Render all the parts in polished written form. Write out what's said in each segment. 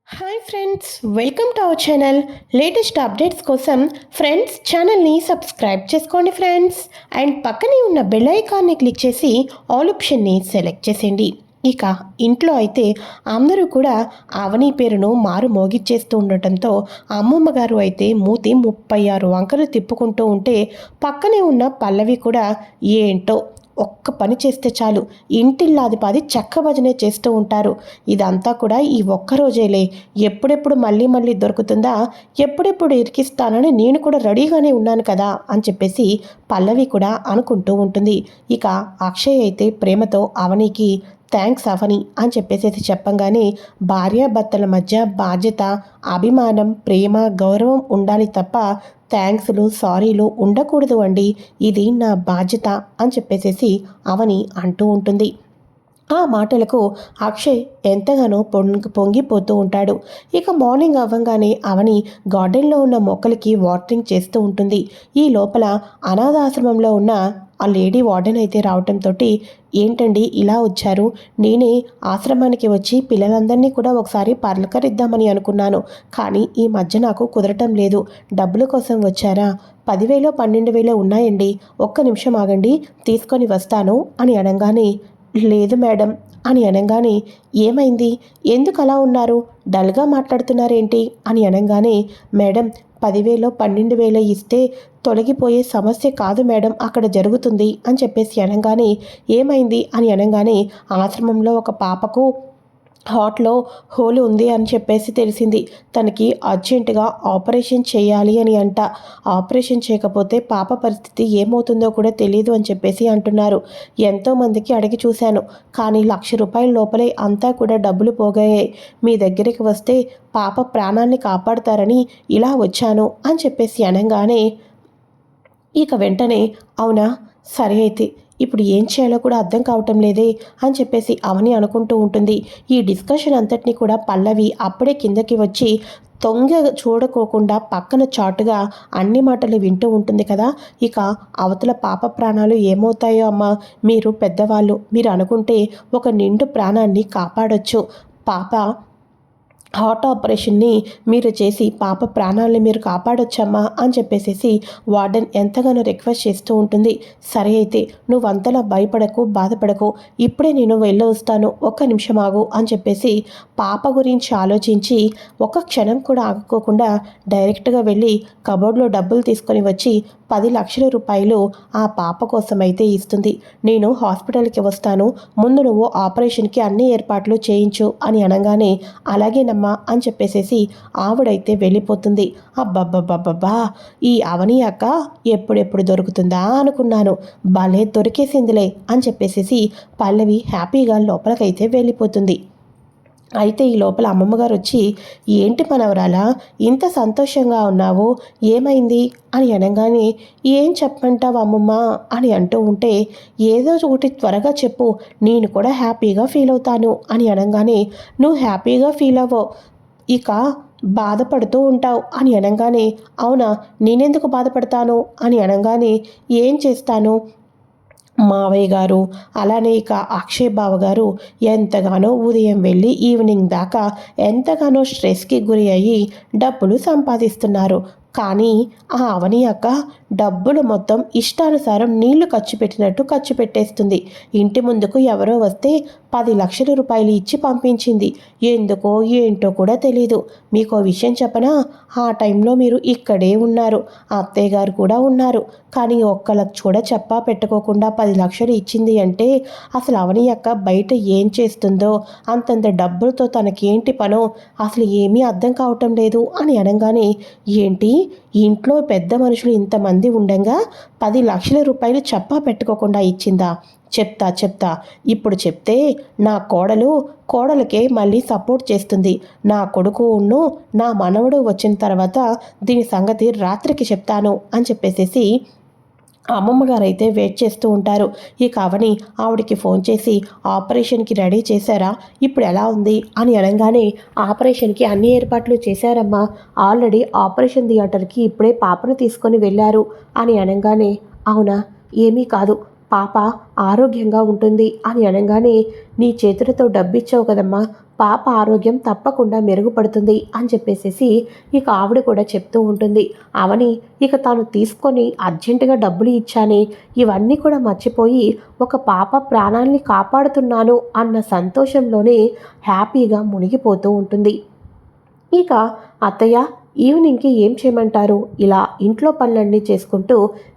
Hi friends, welcome to our channel. Latest updates కోసం friends ఛానల్ని subscribe చేసుకోండి friends. And పక్కనే ఉన్న బెల్ ఐకాన్ని క్లిక్ చేసి ఆల్ ఆప్షన్ని సెలెక్ట్ చేసేయండి. ఇక ఇంట్లో అయితే అందరూ కూడా అవని పేరును మారు మోగిచ్చేస్తూ ఉండటంతో అమ్మమ్మ గారు అయితే మూతి 36 వంకలు తిప్పుకుంటూ ఉంటే పక్కనే ఉన్న పల్లవి కూడా ఏంటో ఒక్క పని చేస్తే చాలు ఇంటిల్లాది పాది చెక్క భజనే చేస్తూ ఉంటారు. ఇదంతా కూడా ఈ ఒక్కరోజేలే, ఎప్పుడెప్పుడు మళ్ళీ మళ్ళీ దొరుకుతుందా, ఎప్పుడెప్పుడు ఇరికిస్తానని నేను కూడా రెడీగానే ఉన్నాను కదా అని చెప్పేసి పల్లవి కూడా అనుకుంటూ ఉంటుంది. ఇక అక్షయ్ అయితే ప్రేమతో అవనికి థ్యాంక్స్ అవని అని చెప్పేసి చెప్పంగానే భార్యాభర్తల మధ్య బాధ్యత, అభిమానం, ప్రేమ, గౌరవం ఉండాలి తప్ప థ్యాంక్స్లు, సారీలు ఉండకూడదు అండి, ఇది నా బాధ్యత అని చెప్పేసేసి అవని అంటూ ఉంటుంది. ఆ మాటలకు అక్షయ్ ఎంతగానో పొంగిపోతూ ఉంటాడు. ఇక మార్నింగ్ అవ్వంగానే అవని గార్డెన్లో ఉన్న మొక్కలకి వాటరింగ్ చేస్తూ ఉంటుంది. ఈ లోపల అనాథాశ్రమంలో ఉన్న ఆ లేడీ వార్డెన్ అయితే రావటంతో, ఏంటండి ఇలా వచ్చారు, నేనే ఆశ్రమానికి వచ్చి పిల్లలందరినీ కూడా ఒకసారి పలకరిద్దామని అనుకున్నాను, కానీ ఈ మధ్య నాకు కుదరటం లేదు, డబ్బుల కోసం వచ్చారా, 10,000 12,000 ఉన్నాయండి, ఒక్క నిమిషం ఆగండి తీసుకొని వస్తాను అని అనగానే, లేదు మేడం అని అనగానే, ఏమైంది, ఎందుకు అలా ఉన్నారు, డల్గా మాట్లాడుతున్నారేంటి అని అనగానే, మేడం 10,000 12,000 ఇస్తే తొలగిపోయే సమస్య కాదు మేడం, అక్కడ జరుగుతుంది అని చెప్పేసి అనగానే, ఏమైంది అని అనగానే, ఆశ్రమంలో ఒక పాపకు హార్ట్లో హోల్ ఉంది అని చెప్పేసి తెలిసింది, తనకి అర్జెంటుగా ఆపరేషన్ చేయాలి అని అంట, ఆపరేషన్ చేయకపోతే పాప పరిస్థితి ఏమవుతుందో కూడా తెలియదు అని చెప్పేసి అంటున్నారు. ఎంతోమందికి అడిగి చూశాను, కానీ ₹1,00,000 లోపలే అంతా కూడా డబ్బులు పోగాయి, మీ దగ్గరికి వస్తే పాప ప్రాణాన్ని కాపాడుతారని ఇలా వచ్చాను అని చెప్పేసి అనగానే, ఇక వెంటనే అవునా, సరే అయితే ఇప్పుడు ఏం చేయాలో కూడా అర్థం కావటం లేదే అని చెప్పేసి అవని అనుకుంటూ ఉంటుంది. ఈ డిస్కషన్ అంతటినీ కూడా పల్లవి అప్పుడే కిందకి వచ్చి తొంగ చూడకోకుండా పక్కన చాటుగా అన్ని మాటలు వింటూ ఉంటుంది కదా. ఇక అవతల పాప ప్రాణాలు ఏమవుతాయో అమ్మా, మీరు పెద్దవాళ్ళు, మీరు అనుకుంటే ఒక నిండు ప్రాణాన్ని కాపాడొచ్చు, పాప హార్ట్ ఆపరేషన్ని మీరు చేసి పాప ప్రాణాలని మీరు కాపాడొచ్చమ్మా అని చెప్పేసి వార్డెన్ ఎంతగానో రిక్వెస్ట్ చేస్తూ ఉంటుంది. సరే అయితే నువ్వు అంతలా భయపడకు, బాధపడకు, ఇప్పుడే నేను వెళ్ళొస్తాను, ఒక్క నిమిషం ఆగు అని చెప్పేసి పాప గురించి ఆలోచించి ఒక క్షణం కూడా ఆగుకోకుండా డైరెక్ట్గా వెళ్ళి కబోర్డ్లో డబ్బులు తీసుకొని వచ్చి 10 లక్షల రూపాయలు ఆ పాప కోసమైతే ఇస్తుంది. నేను హాస్పిటల్కి వస్తాను, ముందు నువ్వు ఆపరేషన్కి అన్ని ఏర్పాట్లు చేయించు అని అనగానే, అలాగేనమ్మా అని చెప్పేసేసి ఆవిడైతే వెళ్ళిపోతుంది. అబ్బబ్బబ్బబ్బా, ఈ అవని అక్క ఎప్పుడెప్పుడు దొరుకుతుందా అనుకున్నాను, భలే దొరికేసిందిలే అని చెప్పేసేసి పల్లవి హ్యాపీగా లోపలికైతే వెళ్ళిపోతుంది. అయితే ఈ లోపల అమ్మమ్మగారు వచ్చి, ఏంటి మనవరాలా ఇంత సంతోషంగా ఉన్నావు, ఏమైంది అని అనగానే, ఏం చెప్పమంటావు అమ్మమ్మ అని అంటూ ఉంటే, ఏదో ఒకటి త్వరగా చెప్పు, నేను కూడా హ్యాపీగా ఫీల్ అవుతాను అని అనగానే, నువ్వు హ్యాపీగా ఫీల్ అవ్వవు, ఇక బాధపడుతూ ఉంటావు అని అనగానే, అవునా నేనెందుకు బాధపడతాను అని అనగానే, ఏం చేస్తాను, మావయ్య గారు అలానే ఇక అక్షయ్ బావ గారు ఎంతగానో ఉదయం వెళ్ళి ఈవినింగ్ దాకా ఎంతగానో స్ట్రెస్కి గురి అయ్యి డబ్బులు సంపాదిస్తున్నారు, కానీ ఆ అవని అక్క డబ్బులు మొత్తం ఇష్టానుసారం నీళ్లు ఖర్చు పెట్టినట్టు ఖర్చు పెట్టేస్తుంది. ఇంటి ముందుకు ఎవరో వస్తే 10 లక్షల రూపాయలు ఇచ్చి పంపించింది, ఎందుకో ఏంటో కూడా తెలీదు. మీకు విషయం చెప్పనా, ఆ టైంలో మీరు ఇక్కడే ఉన్నారు, అత్తయ్య గారు కూడా ఉన్నారు, కానీ ఒక్కళ్ళకి కూడా చెప్పా పెట్టుకోకుండా 10 లక్షలు ఇచ్చింది అంటే అసలు అవని అక్క బయట ఏం చేస్తుందో, అంతంత డబ్బులతో తనకేంటి పనో అసలు ఏమీ అర్థం కావటం లేదు అని అనగానే, ఏంటి ఇంట్లో పెద్ద మనుషులు ఇంతమంది ఉండంగా 10 లక్షల రూపాయలు చెప్పా పెట్టుకోకుండా ఇచ్చిందా, చెప్తా ఇప్పుడు చెప్తే నా కోడలకే మళ్ళీ సపోర్ట్ చేస్తుంది, నా కొడుకును నా మనవడు వచ్చిన తర్వాత దీని సంగతి రాత్రికి చెప్తాను అని చెప్పేసేసి అమ్మమ్మ గారు అయితే వెయిట్ చేస్తూ ఉంటారు. ఇక అవని ఆవిడకి ఫోన్ చేసి, ఆపరేషన్కి రెడీ చేశారా, ఇప్పుడు ఎలా ఉంది అని అనగానే, ఆపరేషన్కి అన్ని ఏర్పాట్లు చేశారమ్మా, ఆల్రెడీ ఆపరేషన్ థియేటర్కి ఇప్పుడే పాపను తీసుకొని వెళ్ళారు అని అనగానే, అవునా, ఏమీ కాదు, పాప ఆరోగ్యంగా ఉంటుంది అని అనగానే, నీ చేతులతో డబ్బిచ్చావు కదమ్మా, పాప ఆరోగ్యం తప్పకుండా మెరుగుపడుతుంది అని చెప్పేసేసి ఇక ఆవిడ కూడా చెప్తూ ఉంటుంది. అవని ఇక తాను తీసుకొని అర్జెంటుగా డబ్బులు ఇచ్చానే, ఇవన్నీ కూడా మర్చిపోయి ఒక పాప ప్రాణాల్ని కాపాడుతున్నాను అన్న సంతోషంలోనే హ్యాపీగా మునిగిపోతూ ఉంటుంది. ఇక అత్తయ్య ఈవినింగ్కి ఏం చేయమంటారు? ఇలా ఇంట్లో పనులన్నీ చేసుకుంటూ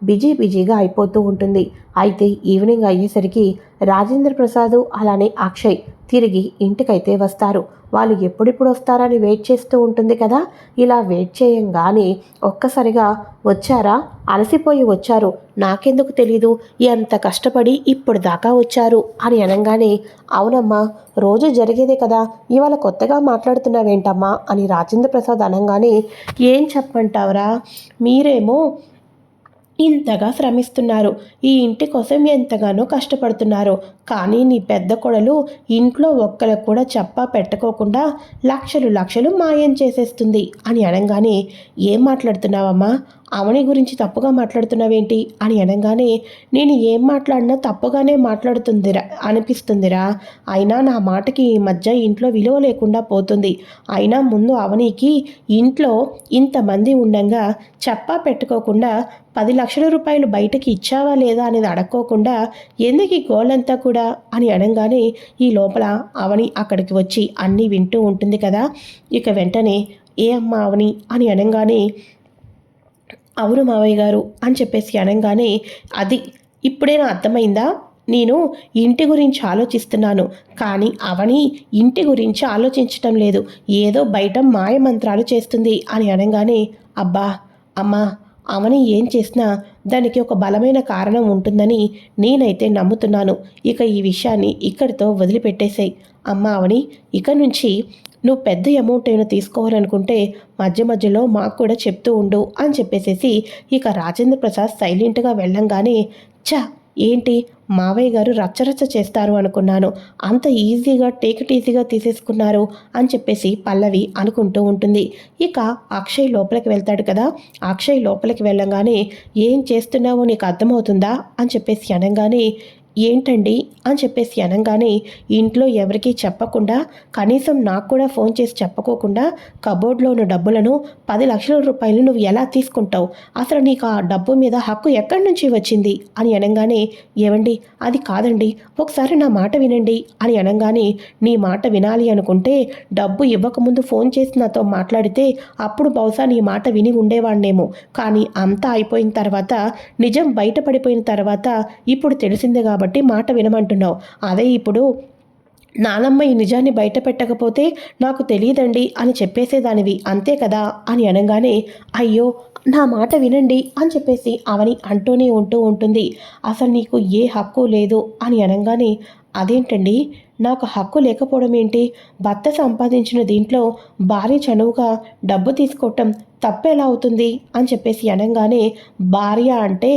బిజీగా అయిపోతూ ఉంటుంది. అయితే ఈవినింగ్ అయ్యేసరికి రాజేంద్ర ప్రసాద్ అలానే అక్షయ్ తిరిగి ఇంటికైతే వస్తారు. వాళ్ళు ఎప్పుడెప్పుడు వస్తారని వెయిట్ చేస్తూ ఉంటుంది కదా. ఇలా వెయిట్ చేయంగానే ఒక్కసారిగా వచ్చారా, అలసిపోయి వచ్చారు, నాకెందుకు తెలీదు, ఎంత కష్టపడి ఇప్పుడు దాకా వచ్చారు అని అనగానే, అవునమ్మా రోజు జరిగేదే కదా, ఇవాళ కొత్తగా మాట్లాడుతున్నావేంటమ్మా అని రాజేంద్ర ప్రసాద్ అనగానే, ఏం చెప్పమంటావురా, మీరేమో ఇంతగా శ్రమిస్తున్నారు, ఈ ఇంటి కోసం ఎంతగానో కష్టపడుతున్నారు, కానీ నీ పెద్ద కొడలు ఇంట్లో ఒక్కరికి కూడా చెప్పా పెట్టుకోకుండా లక్షలు మాయం చేసేస్తుంది అని అనగానే, ఏం మాట్లాడుతున్నావమ్మా, అవని గురించి తప్పుగా మాట్లాడుతున్నావేంటి అని అనగానే, నేను ఏం మాట్లాడినా తప్పుగానే మాట్లాడుతుందిరా అనిపిస్తుందిరా, అయినా నా మాటకి ఈ మధ్య ఇంట్లో విలువ లేకుండా పోతుంది, అయినా ముందు అవనికి ఇంట్లో ఇంతమంది ఉండగా చెప్పా పెట్టుకోకుండా 10 లక్షల రూపాయలు బయటకి ఇచ్చావా లేదా అనేది అడక్కోకుండా ఎందుకు ఈ గోలంతా కూడా అని అనగానే, ఈ లోపల అవని అక్కడికి వచ్చి అన్నీ వింటూ ఉంటుంది కదా. ఇక వెంటనే, ఏ అమ్మ అవని అని అనగానే, అవును మావయ్య గారు అని చెప్పేసి అనగానే, అది ఇప్పుడేనా అర్థమైందా, నేను ఇంటి గురించి ఆలోచిస్తున్నాను, కానీ అవని ఇంటి గురించి ఆలోచించటం లేదు, ఏదో బయట మాయమంత్రాలు చేస్తుంది అని అనగానే, అబ్బా అమ్మా, అవని ఏం చేసినా దానికి ఒక బలమైన కారణం ఉంటుందని నేనైతే నమ్ముతున్నాను, ఇక ఈ విషయాన్ని ఇక్కడితో వదిలిపెట్టేసాయి. అమ్మ అవని, ఇక నుంచి నువ్వు పెద్ద అమౌంట్ ఏమైనా తీసుకోవాలనుకుంటే మధ్యలో మాకు కూడా చెప్తూ ఉండు అని చెప్పేసేసి ఇక రాజేంద్ర ప్రసాద్ సైలెంట్గా వెళ్ళంగానే, చా ఏంటి మావయ్య గారు రచ్చరచ్చ చేస్తారు అనుకున్నాను, అంత ఈజీగా టేక్ ఇట్ ఈజీగా తీసేసుకున్నారు అని చెప్పేసి పల్లవి అనుకుంటూ ఉంటుంది. ఇక అక్షయ్ లోపలికి వెళ్తాడు కదా. అక్షయ్ లోపలికి వెళ్ళంగానే, ఏం చేస్తున్నావో నీకు అర్థమవుతుందా అని చెప్పేసి అనగానే, ఏంటండి అని చెప్పేసి అనగానే, ఇంట్లో ఎవరికీ చెప్పకుండా, కనీసం నాకు కూడా ఫోన్ చేసి చెప్పుకోకుండా కబోర్డ్లో ఉన్న డబ్బులను 10 లక్షల రూపాయలు నువ్వు ఎలా తీసుకుంటావు, అసలు నీకు ఆ డబ్బు మీద హక్కు ఎక్కడి నుంచి వచ్చింది అని అనగానే, ఏవండి అది కాదండి, ఒకసారి నా మాట వినండి అని అనగానే, నీ మాట వినాలి అనుకుంటే డబ్బు ఇవ్వకముందు ఫోన్ చేసి నాతో మాట్లాడితే అప్పుడు బహుశా నీ మాట విని ఉండేవాడినేమో, కానీ అంతా అయిపోయిన తర్వాత, నిజం బయటపడిపోయిన తర్వాత ఇప్పుడు తెలిసిందే కాబట్టి మాట వినమంటున్నావు, అదే ఇప్పుడు నానమ్మ ఈ నిజాన్ని బయట పెట్టకపోతే నాకు తెలియదండి అని చెప్పేసేదానివి అంతే కదా అని అనగానే, అయ్యో నా మాట వినండి అని చెప్పేసి అవని అంటూనే ఉంటుంది. అసలు నీకు ఏ హక్కు లేదు అని అనగానే, అదేంటండి నాకు హక్కు లేకపోవడం ఏంటి, భర్త సంపాదించిన దీంట్లో భార్య చనువుగా డబ్బు తీసుకోవటం తప్పెలా అవుతుంది అని చెప్పేసి అనగానే, భార్య అంటే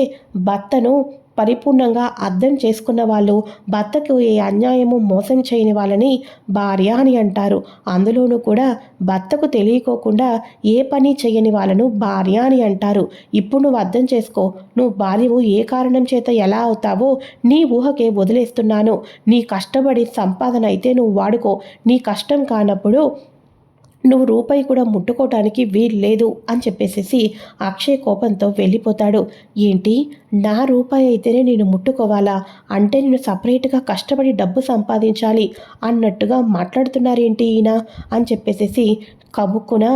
భర్తను పరిపూర్ణంగా అర్థం చేసుకున్న వాళ్ళు, భర్తకు ఏ అన్యాయము మోసం చేయని వాళ్ళని భార్య అని అంటారు. అందులోనూ కూడా భర్తకు తెలియకోకుండా ఏ పని చేయని వాళ్ళను భార్య అని అంటారు. ఇప్పుడు నువ్వు అర్థం చేసుకో, నువ్వు భార్యవు ఏ కారణం చేత ఎలా అవుతావో నీ ఊహకే వదిలేస్తున్నాను, నీ కష్టపడి సంపాదన అయితే నువ్వు వాడుకో, నీ కష్టం కానప్పుడు నువ్వు రూపాయి కూడా ముట్టుకోవటానికి వీలు లేదు అని చెప్పేసేసి అక్షయ్ కోపంతో వెళ్ళిపోతాడు. ఏంటి, నా రూపాయి అయితేనే నేను ముట్టుకోవాలా, అంటే నేను సపరేట్గా కష్టపడి డబ్బు సంపాదించాలి అన్నట్టుగా మాట్లాడుతున్నారేంటి ఈయన అని చెప్పేసేసి కబుక్కున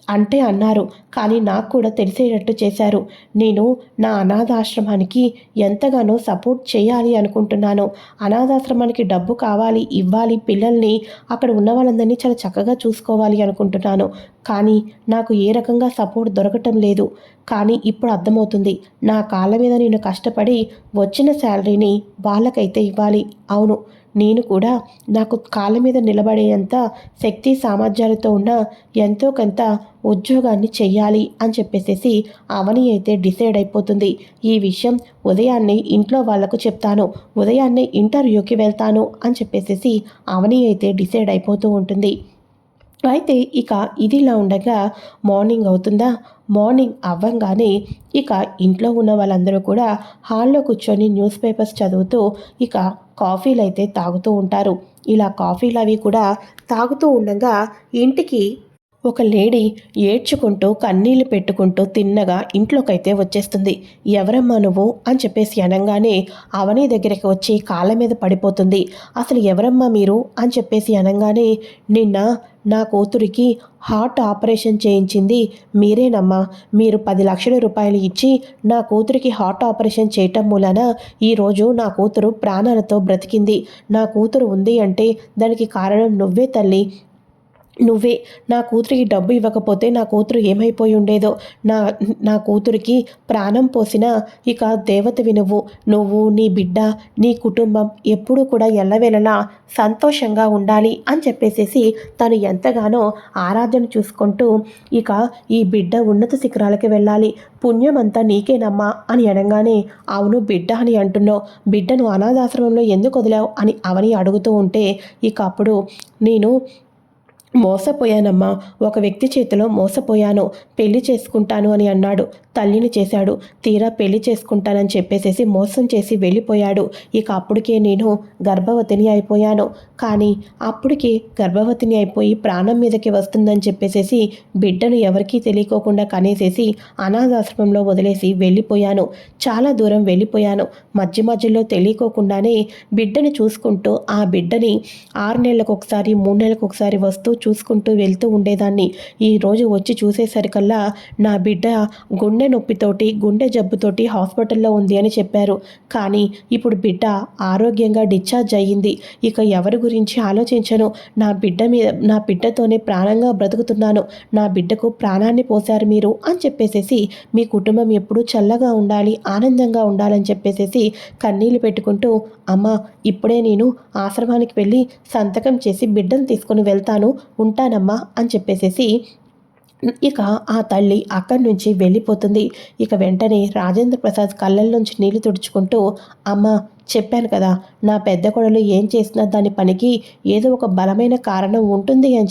అంటే అన్నారు. కానీ నాకు కూడా తెలిసేటట్టు చేశారు. నేను నా అనాథాశ్రమానికి ఎంతగానో సపోర్ట్ చేయాలి అనుకుంటున్నాను. అనాథాశ్రమానికి డబ్బు కావాలి, ఇవ్వాలి, పిల్లల్ని అక్కడ ఉన్న వాళ్ళందరినీ చాలా చక్కగా చూసుకోవాలి అనుకుంటున్నాను. కానీ నాకు ఏ రకంగా సపోర్ట్ దొరకటం లేదు. కానీ ఇప్పుడు అర్థమవుతుంది, నా కాళ్ళ మీద నేను కష్టపడి వచ్చిన శాలరీని వాళ్ళకైతే ఇవ్వాలి. అవును, నేను కూడా నాకు కాళ్ళ మీద నిలబడేంత శక్తి సామర్థ్యాలతో ఉన్న ఎంతో కొంత ఉద్యోగాన్ని చెయ్యాలి అని చెప్పేసేసి అవని అయితే డిసైడ్ అయిపోతుంది. ఈ విషయం ఉదయాన్నే ఇంట్లో వాళ్లకు చెప్తాను, ఉదయాన్నే ఇంటర్వ్యూకి వెళ్తాను అని చెప్పేసేసి అవని అయితే డిసైడ్ అయిపోతూ ఉంటుంది. అయితే ఇక ఇదిలా ఉండగా మార్నింగ్ అవుతుందా? మార్నింగ్ అవ్వంగానే ఇక ఇంట్లో ఉన్న వాళ్ళందరూ కూడా హాల్‌లో కూర్చొని న్యూస్ పేపర్స్ చదువుతూ ఇక కాఫీలైతే తాగుతూ ఉంటారు. ఇలా కాఫీలవి కూడా తాగుతూ ఉండంగా ఇంటికి ఒక లేడీ ఏడ్చుకుంటూ, కన్నీళ్లు పెట్టుకుంటూ తిన్నగా ఇంట్లోకైతే వచ్చేస్తుంది. "ఎవరమ్మా నువ్వు?" అని చెప్పేసి అనంగానే అవని దగ్గరికి వచ్చి కాళ్ళ మీద పడిపోతుంది. "అసలు ఎవరమ్మా మీరు?" అని చెప్పేసి అనంగానే, "నిన్న నా కూతురికి హార్ట్ ఆపరేషన్ చేయించింది మీరేనమ్మా. మీరు 10,00,000 రూపాయలు ఇచ్చి నా కూతురికి హార్ట్ ఆపరేషన్ చేయటం మూలాన ఈరోజు నా కూతురు ప్రాణాలతో బ్రతికింది. నా కూతురు ఉంది అంటే దానికి కారణం నువ్వే తల్లి. నువ్వే. నా కూతురికి డబ్బు ఇవ్వకపోతే నా కూతురు ఏమైపోయి ఉండేదో. నా నా కూతురికి ప్రాణం పోసిన ఇక దేవతవి నువ్వు. నువ్వు, నీ బిడ్డ, నీ కుటుంబం ఎప్పుడూ కూడా ఎల్లవేళలా సంతోషంగా ఉండాలి" అని చెప్పేసేసి తను ఎంతగానో ఆరాధన చూసుకుంటూ ఇక ఈ బిడ్డ ఉన్నత శిఖరాలకి వెళ్ళాలి. పుణ్యమంతా నీకేనమ్మా అని అనంగానే, "అవును బిడ్డ అని అంటున్నావు. బిడ్డను అనాథాశ్రమంలో ఎందుకు వదిలావు?" అని అవని అడుగుతూ ఉంటే ఇక అప్పుడు నేను మోసపోయానమ్మా. ఒక వ్యక్తి చేతిలో మోసపోయాను. పెళ్లి చేసుకుంటాను అని అన్నాడు. తల్లిని చేశాడు. తీరా పెళ్లి చేసుకుంటానని చెప్పేసేసి మోసం చేసి వెళ్ళిపోయాడు. ఇక అప్పటికే నేను గర్భవతిని అయిపోయాను. కానీ అప్పటికి గర్భవతిని అయిపోయి ప్రాణం మీదకి వస్తుందని చెప్పేసేసి బిడ్డను ఎవరికీ తెలియకోకుండా కనేసేసి అనాథాశ్రమంలో వదిలేసి వెళ్ళిపోయాను. చాలా దూరం వెళ్ళిపోయాను. మధ్య మధ్యలో తెలియకోకుండానే బిడ్డని చూసుకుంటూ ఆ బిడ్డని 6 నెలలకు ఒకసారి 3 నెలలకు ఒకసారి వస్తూ చూసుకుంటూ వెళ్తూ ఉండేదాన్ని. ఈరోజు వచ్చి చూసేసరికల్లా నా బిడ్డ గుండె నొప్పితోటి, గుండె జబ్బుతోటి హాస్పిటల్లో ఉంది అని చెప్పారు. కానీ ఇప్పుడు బిడ్డ ఆరోగ్యంగా డిశ్చార్జ్ అయ్యింది. ఇక ఎవరి గురించి ఆలోచించను. నా బిడ్డతోనే ప్రాణంగా బ్రతుకుతున్నాను. నా బిడ్డకు ప్రాణాన్ని పోశారు మీరు అని చెప్పేసేసి మీ కుటుంబం ఎప్పుడూ చల్లగా ఉండాలి, ఆనందంగా ఉండాలని చెప్పేసేసి కన్నీళ్లు పెట్టుకుంటూ, "అమ్మ ఇప్పుడే నేను ఆశ్రమానికి వెళ్ళి సంతకం చేసి బిడ్డను తీసుకొని వెళ్తాను. ఉంటానమ్మా" అని చెప్పేసేసి ఇక ఆ తల్లి అక్కడి నుంచి వెళ్ళిపోతుంది. ఇక వెంటనే రాజేంద్ర ప్రసాద్ కళ్ళల్లోంచి నీళ్లు తుడుచుకుంటూ, "అమ్మ చెప్పాను కదా, నా పెద్ద కోడలు ఏం చేసినా దాని పనికి ఏదో ఒక బలమైన కారణం ఉంటుంది అని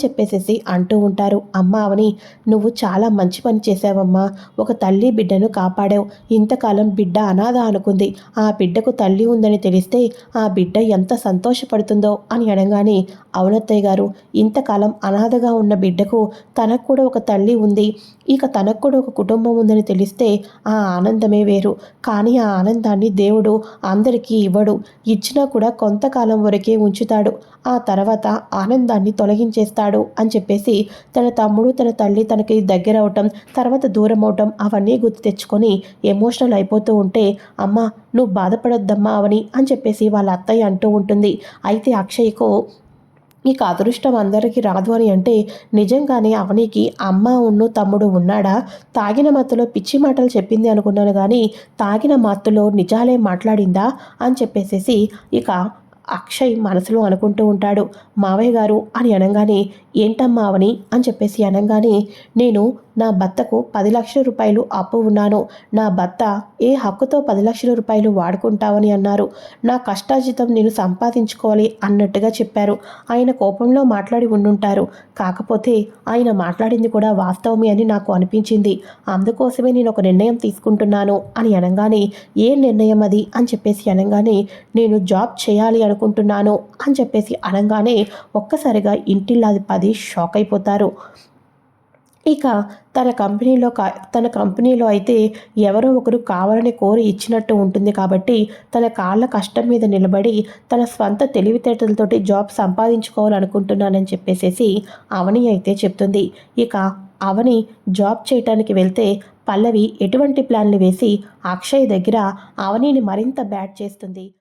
చెప్పేసేసి అంటూ ఉంటారు. "అమ్మ అవని, నువ్వు చాలా మంచి పని చేశావమ్మా. ఒక తల్లి బిడ్డను కాపాడావు. ఇంతకాలం బిడ్డ అనాథ అనుకుంది. ఆ బిడ్డకు తల్లి ఉందని తెలిస్తే ఆ బిడ్డ ఎంత సంతోషపడుతుందో" అని అనగానే, "అవునత్తయ్య గారు, ఇంతకాలం అనాథగా ఉన్న బిడ్డకు తనకు కూడా ఒక తల్లి ఉంది. ఇక తనకు కూడా ఒక కుటుంబం ఉందని తెలిస్తే ఆ ఆనందమే వేరు. కానీ ఆ ఆనందాన్ని దేవుడు అందరికీ ఇవ్వడు. ఇచ్చినా కూడా కొంతకాలం వరకే ఉంచుతాడు. ఆ తర్వాత ఆనందాన్ని తొలగించేస్తాడు" అని చెప్పేసి తన తమ్ముడు, తన తల్లి తనకి దగ్గరవటం, తర్వాత దూరం అవటం అవన్నీ గుర్తు తెచ్చుకొని ఎమోషనల్ అయిపోతూ ఉంటే, "అమ్మ నువ్వు బాధపడొద్దమ్మా అవని" అని చెప్పేసి వాళ్ళ అత్తయ్య అంటూ ఉంటుంది. అయితే అక్షయ్‌కు ఇక అదృష్టం అందరికీ రాదు అని అంటే నిజంగానే అవనికి తమ్ముడు ఉన్నాడా? తాగిన మత్తులో పిచ్చి మాటలు చెప్పింది అనుకున్నాను కానీ తాగిన మత్తులో నిజాలే మాట్లాడిందా అని చెప్పేసేసి ఇక అక్షయ్ మనసులో అనుకుంటూ ఉంటాడు. "మావయ్య గారు" అని అనగానే, "ఏంటమ్మా అవని" అని చెప్పేసి అనగానే, "నేను నా భర్తకు 10,00,000 రూపాయలు అప్పు ఉన్నాను. నా భర్త ఏ హక్కుతో 10,00,000 రూపాయలు వాడుకుంటావని అన్నారు. నా కష్టార్జితం నేను సంపాదించుకోవాలి అన్నట్టుగా చెప్పారు. ఆయన కోపంలో మాట్లాడి ఉండుంటారు. కాకపోతే ఆయన మాట్లాడింది కూడా వాస్తవమే అని నాకు అనిపించింది. అందుకోసమే నేను ఒక నిర్ణయం తీసుకుంటున్నాను" అని అనగానే, "ఏ నిర్ణయం అది" అని చెప్పేసి అనగానే, "నేను జాబ్ చేయాలి అనుకుంటున్నాను" అని చెప్పేసి అనగానే ఒక్కసారిగా ఇంటిల్లాది 10 షాక్ అయిపోతారు. ఇక తన కంపెనీలో అయితే ఎవరో ఒకరు కావాలని కోరి ఇచ్చినట్టు ఉంటుంది కాబట్టి తన కాళ్ళ కష్టం మీద నిలబడి తన స్వంత తెలివితేటలతోటి జాబ్ సంపాదించుకోవాలనుకుంటున్నానని చెప్పేసేసి అవని అయితే చెప్తుంది. ఇక అవని జాబ్ చేయటానికి వెళ్తే పల్లవి ఎటువంటి ప్లాన్లు వేసి అక్షయ్ దగ్గర అవనిని మరింత బ్యాడ్ చేస్తుంది.